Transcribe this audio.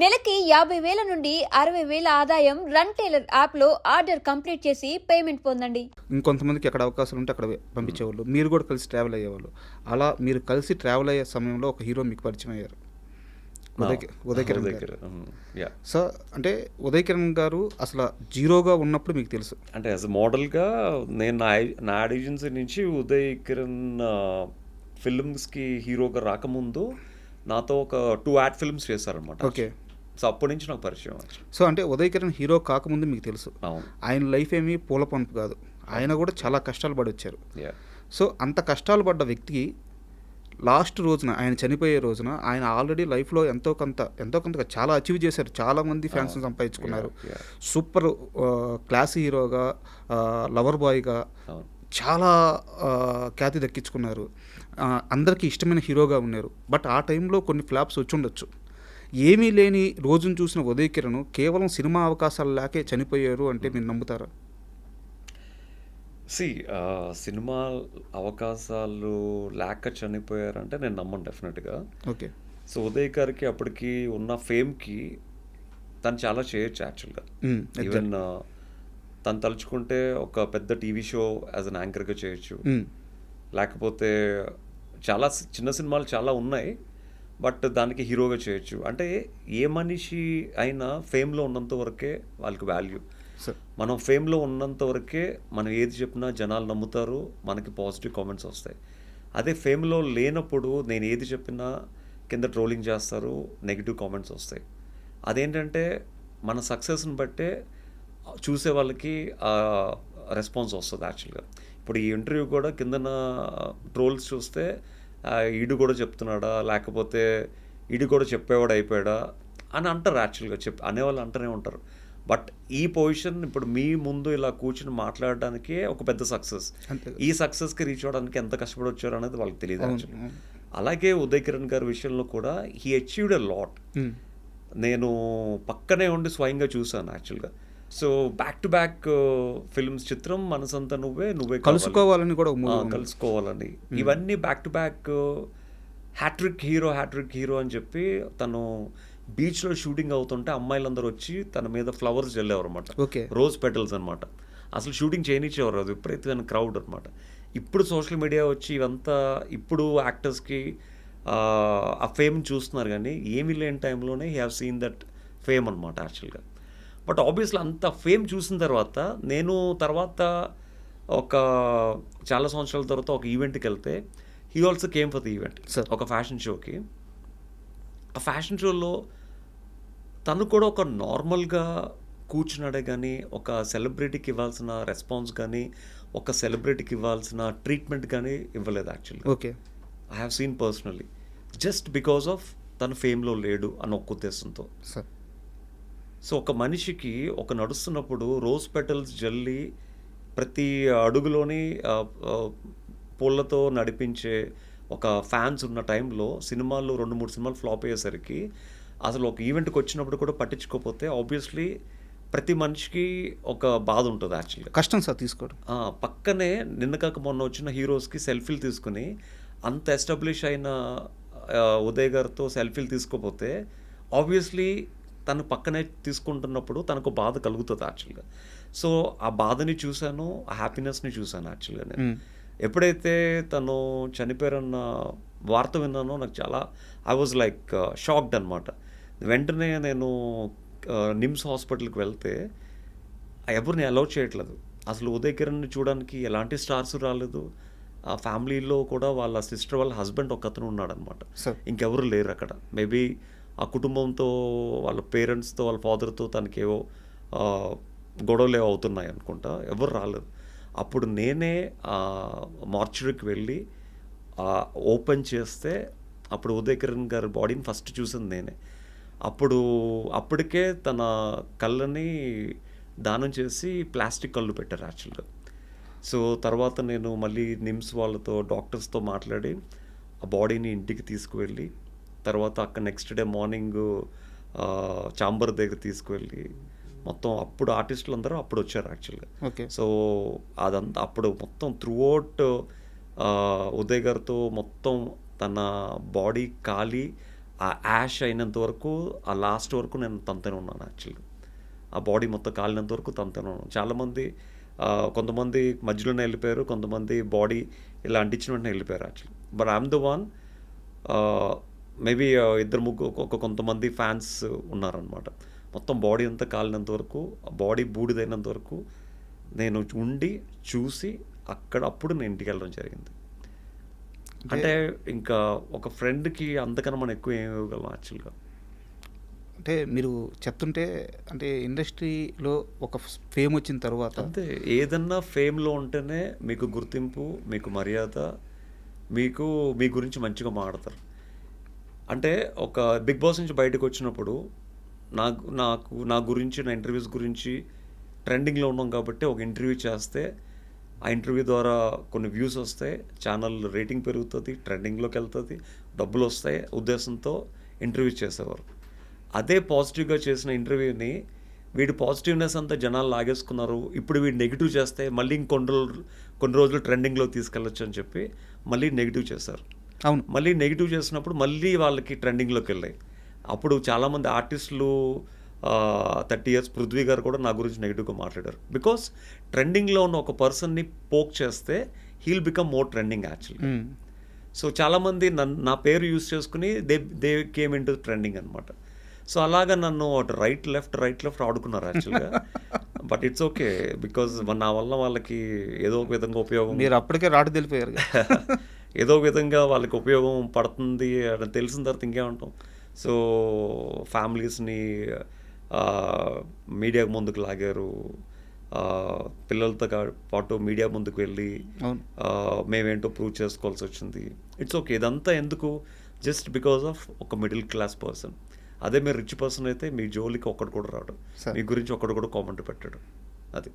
నెలకి 50,000 నుండి 60,000 ఆదాయం రన్ టైలర్ యాప్లో ఆర్డర్ కంప్లీట్ చేసి పేమెంట్ పొందండి. ఇంకొంతమందికి ఎక్కడ అవకాశాలు ఉంటే అక్కడ పంపించేవాళ్ళు. మీరు కూడా కలిసి ట్రావెల్ అయ్యేవాళ్ళు. అలా మీరు కలిసి ట్రావెల్ అయ్యే సమయంలో ఒక హీరో మీకు పరిచయం అయ్యారు. ఉదయ్ కిరణ్ గారు. సో అంటే ఉదయ్ కిరణ్ గారు అసలు జీరోగా ఉన్నప్పుడు మీకు తెలుసు. అంటే యాజ్ మోడల్గా నేను నా యాడ్ ఏజెన్సీ నుంచి ఉదయ్ కిరణ్ ఫిల్మ్స్కి హీరోగా రాకముందు నాతో ఒక 2 యాడ్ ఫిల్మ్స్ చేశారనమాట. ఓకే. సో అప్పటి నుంచి నాకు పరిచయం. సో అంటే ఉదయ్ కిరణ్ హీరో కాకముందు మీకు తెలుసు. అవును. ఆయన లైఫ్ ఏమీ పూల పంపు కాదు. ఆయన కూడా చాలా కష్టాలు పడి వచ్చారు. యా. సో అంత కష్టాలు పడ్డ వ్యక్తికి లాస్ట్ రోజున ఆయన చనిపోయే రోజున ఆయన ఆల్రెడీ లైఫ్లో ఎంతో కొంత చాలా అచీవ్ చేశారు. చాలామంది ఫ్యాన్స్ని సంపాదించుకున్నారు. సూపర్ క్లాస్ హీరోగా, లవర్ బాయ్గా చాలా ఖ్యాతి దక్కించుకున్నారు. అందరికీ ఇష్టమైన హీరోగా ఉన్నారు. బట్ ఆ టైంలో కొన్ని ఫ్లాప్స్ వచ్చి ఉండొచ్చు. ఏమీ లేని రోజును చూసిన ఉదయ్ కిరణ్ కేవలం సినిమా అవకాశాలు లేకే చనిపోయారు అంటే మీరు నమ్ముతారా? సినిమా అవకాశాలు లేక చనిపోయారంటే నేను నమ్మను డెఫినెట్గా. ఓకే. సో ఉదయ్ గారికి అప్పటికి ఉన్న ఫేమ్కి తను చాలా చేయొచ్చు యాక్చువల్గా. ఈవెన్ తను తలుచుకుంటే ఒక పెద్ద టీవీ షో యాజ్ అన్ యాంకర్గా చేయొచ్చు. లేకపోతే చాలా చిన్న సినిమాలు చాలా ఉన్నాయి, బట్ దానికి హీరోగా చేయొచ్చు. అంటే ఏ మనిషి అయినా ఫేమ్లో ఉన్నంత వరకే వాళ్ళకి వాల్యూ. మనం ఫేమ్లో ఉన్నంత వరకే మనం ఏది చెప్పినా జనాలు నమ్ముతారు, మనకి పాజిటివ్ కామెంట్స్ వస్తాయి. అదే ఫేమ్లో లేనప్పుడు నేను ఏది చెప్పినా కింద ట్రోలింగ్ చేస్తారు, నెగిటివ్ కామెంట్స్ వస్తాయి. అదేంటంటే మన సక్సెస్ని బట్టే చూసే వాళ్ళకి రెస్పాన్స్ వస్తుంది యాక్చువల్గా. ఇప్పుడు ఈ ఇంటర్వ్యూ కూడా కిందన ట్రోల్స్ చూస్తే ఈడు కూడా చెప్తున్నాడా, లేకపోతే ఈడు కూడా చెప్పేవాడు అయిపోయాడా అని అంటారు యాక్చువల్గా. అనేవాళ్ళు అంటూనే ఉంటారు. బట్ ఈ పొజిషన్ ఇప్పుడు మీ ముందు ఇలా కూర్చుని మాట్లాడడానికే ఒక పెద్ద సక్సెస్. ఈ సక్సెస్కి రీచ్ అవ్వడానికి ఎంత కష్టపడి వచ్చారు అనేది వాళ్ళకి తెలియదు యాక్చువల్గా. అలాగే ఉదయ్ కిరణ్ గారి విషయంలో కూడా హీ అచీవ్డ్ ఎ లాట్. నేను పక్కనే ఉండి స్వయంగా చూసాను యాక్చువల్గా. So back to back films, చిత్రం, మనసంతా నువ్వే కలుసుకోవాలని కూడా కలుసుకోవాలని, ఇవన్నీ back to back hat trick hero అని చెప్పి తను బీచ్లో షూటింగ్ అవుతుంటే అమ్మాయిలందరూ వచ్చి తన మీద ఫ్లవర్స్ జల్లేవారు అనమాట. రోజ్ పెటల్స్ అనమాట. అసలు షూటింగ్ చేయనిచ్చేవారు, అది విపరీతమైన క్రౌడ్ అనమాట. ఇప్పుడు సోషల్ మీడియా వచ్చి ఇవంతా ఇప్పుడు యాక్టర్స్కి ఆ ఫేమ్ చూస్తున్నారు, కానీ ఏమీ లేని టైంలోనే he have seen that fame అనమాట యాక్చువల్గా. బట్ ఆబ్వియస్లీ అంత ఫేమ్ చూసిన తర్వాత నేను ఒక చాలా సంవత్సరాల తర్వాత ఒక ఈవెంట్కి వెళ్తే he also came for the event, ఒక ఫ్యాషన్ షోకి. ఆ ఫ్యాషన్ షోలో తను కూడా ఒక నార్మల్గా కూర్చున్నాడే కానీ ఒక సెలబ్రిటీకి ఇవ్వాల్సిన రెస్పాన్స్ కానీ ఒక సెలబ్రిటీకి ఇవ్వాల్సిన ట్రీట్మెంట్ కానీ ఇవ్వలేదు actually. Okay. I have seen personally, just because of తను ఫేమ్లో లేడు అన్న ఒక్క ఉద్దేశంతో. సో ఒక మనిషికి ఒక నడుస్తున్నప్పుడు రోజ్ పెటల్స్ జల్లి ప్రతి అడుగులోని పూలతో నడిపించే ఒక ఫ్యాన్స్ ఉన్న టైంలో సినిమాలు 2-3 సినిమాలు ఫ్లాప్ అయ్యేసరికి అసలు ఒక ఈవెంట్కి వచ్చినప్పుడు కూడా పట్టించుకోకపోతే ఆబ్వియస్లీ ప్రతి మనిషికి ఒక బాధ ఉంటుంది యాక్చువల్గా. కష్టం సార్ తీసుకోవడం. పక్కనే నిన్న కాక మొన్న వచ్చిన హీరోస్కి సెల్ఫీలు తీసుకుని అంత ఎస్టాబ్లిష్ అయిన ఉదయ్ గారితో సెల్ఫీలు తీసుకోపోతే ఆబ్వియస్లీ తను పక్కనే తీసుకుంటున్నప్పుడు తనకు బాధ కలుగుతుంది యాక్చువల్గా. సో ఆ బాధని చూశాను, ఆ హ్యాపీనెస్ని చూశాను యాక్చువల్గా. నేను ఎప్పుడైతే తను చనిపోయారన్న వార్త విన్నానో నాకు చాలా ఐ వాజ్ లైక్ షాక్డ్ అనమాట. వెంటనే నేను నిమ్స్ హాస్పిటల్కి వెళ్తే ఎవరిని అలౌ చేయట్లేదు. అసలు ఉదయ్ కిరణ్ని చూడడానికి ఎలాంటి స్టార్స్ రాలేదు. ఆ ఫ్యామిలీలో కూడా వాళ్ళ సిస్టర్ వాళ్ళ హస్బెండ్ ఒక అతను ఉన్నాడనమాట, ఇంకెవరు లేరు అక్కడ. మేబీ ఆ కుటుంబంతో వాళ్ళ పేరెంట్స్తో వాళ్ళ ఫాదర్తో తనకేవో గొడవలు ఏవో అవుతున్నాయి అనుకుంటా, ఎవరు రాలేదు. అప్పుడు నేనే మార్చురీకి వెళ్ళి ఓపెన్ చేస్తే అప్పుడు ఉదయ్ కిరణ్ గారి బాడీని ఫస్ట్ చూసింది నేనే. అప్పటికే తన కళ్ళని దానం చేసి ప్లాస్టిక్ కళ్ళు పెట్టారు యాక్చువల్గా. సో తర్వాత నేను మళ్ళీ నిమ్స్ వాళ్ళతో డాక్టర్స్తో మాట్లాడి ఆ బాడీని ఇంటికి తీసుకువెళ్ళి తర్వాత అక్కడ నెక్స్ట్ డే మార్నింగ్ చాంబర్ దగ్గర తీసుకువెళ్ళి మొత్తం అప్పుడు ఆర్టిస్టులు అందరూ అప్పుడు వచ్చారు యాక్చువల్గా. సో అదంతా అప్పుడు మొత్తం త్రూఅవుట్ ఉదయ్ గారితో మొత్తం తన బాడీ కాలి ఆ యాష్ అయినంత వరకు ఆ లాస్ట్ వరకు నేను తనతోనే ఉన్నాను యాక్చువల్గా. ఆ బాడీ మొత్తం కాలినంత వరకు తనతోనే ఉన్నాను. చాలామంది కొంతమంది మధ్యలోనే వెళ్ళిపోయారు, కొంతమంది బాడీ ఇలా అంటించిన వెంటనే వెళ్ళిపోయారు actually. But I'm the one. Maybe ఇద్దరు ముగ్గురు కొంతమంది ఫ్యాన్స్ ఉన్నారనమాట. మొత్తం బాడీ అంతా కాలినంత వరకు, బాడీ బూడిదైనంత వరకు నేను ఉండి చూసి అప్పుడు నేను ఇంటికి వెళ్ళడం జరిగింది. అంటే ఇంకా ఒక ఫ్రెండ్కి అంతకన్నా మనం ఎక్కువ ఏమి ఇవ్వగలం యాక్చువల్గా. అంటే మీరు చెప్తుంటే అంటే ఇండస్ట్రీలో ఒక ఫేమ్ వచ్చిన తర్వాత అంతే, ఏదన్నా ఫేమ్లో ఉంటేనే మీకు గుర్తింపు, మీకు మర్యాద, మీకు మీ గురించి మంచిగా మాట్లాడతారు. అంటే ఒక బిగ్ బాస్ నుంచి బయటకు వచ్చినప్పుడు నా గురించి, నా ఇంటర్వ్యూస్ గురించి ట్రెండింగ్లో ఉన్నాం కాబట్టి ఒక ఇంటర్వ్యూ చేస్తే ఆ ఇంటర్వ్యూ ద్వారా కొన్ని వ్యూస్ వస్తాయి, ఛానల్ రేటింగ్ పెరుగుతుంది, ట్రెండింగ్లోకి వెళ్తుంది, డబ్బులు వస్తాయి ఉద్దేశంతో ఇంటర్వ్యూ చేసేవారు. అదే పాజిటివ్గా చేసిన ఇంటర్వ్యూని వీడి పాజిటివ్నెస్ అంతా జనాలు లాగేసుకున్నారు, ఇప్పుడు వీడు నెగిటివ్ చేస్తే మళ్ళీ కొన్ని రోజులు ట్రెండింగ్లో తీసుకెళ్ళొచ్చు అని చెప్పి మళ్ళీ నెగిటివ్ చేశారు. అవును, మళ్ళీ నెగిటివ్ చేసినప్పుడు మళ్ళీ వాళ్ళకి ట్రెండింగ్లోకి వెళ్ళాయి. అప్పుడు చాలామంది ఆర్టిస్టులు 30 years పృథ్వీ గారు కూడా నా గురించి నెగిటివ్గా మాట్లాడారు. బికాస్ ట్రెండింగ్లో ఉన్న ఒక పర్సన్ని పోక్ చేస్తే heal become more trending actually. So చాలామంది నా పేరు యూజ్ చేసుకుని they came in to trending అనమాట. సో అలాగా నన్ను రైట్ లెఫ్ట్ ఆడుకున్నారు యాక్చువల్గా. బట్ ఇట్స్ ఓకే, బికాజ్ నా వల్ల వాళ్ళకి ఏదో ఒక విధంగా ఉపయోగం, మీరు అప్పటికే రాటు తెలిపోయారు. ఏదో ఒక విధంగా వాళ్ళకి ఉపయోగం పడుతుంది అని తెలిసిన తర్వాత ఇంకేమంటాం. సో ఫ్యామిలీస్ని మీడియా ముందుకు లాగారు, పిల్లలతో పాటు మీడియా ముందుకు వెళ్ళి మేమేంటో ప్రూవ్ చేసుకోవాల్సి వచ్చింది. ఇట్స్ ఓకే, ఇదంతా ఎందుకు, జస్ట్ బికాజ్ ఆఫ్ ఒక మిడిల్ క్లాస్ పర్సన్. అదే మీరు రిచ్ పర్సన్ అయితే మీ జోలికి ఒక్కడు కూడా రాడు, మీ గురించి ఒక్కడు కూడా కామెంట్ పెట్టాడు. అది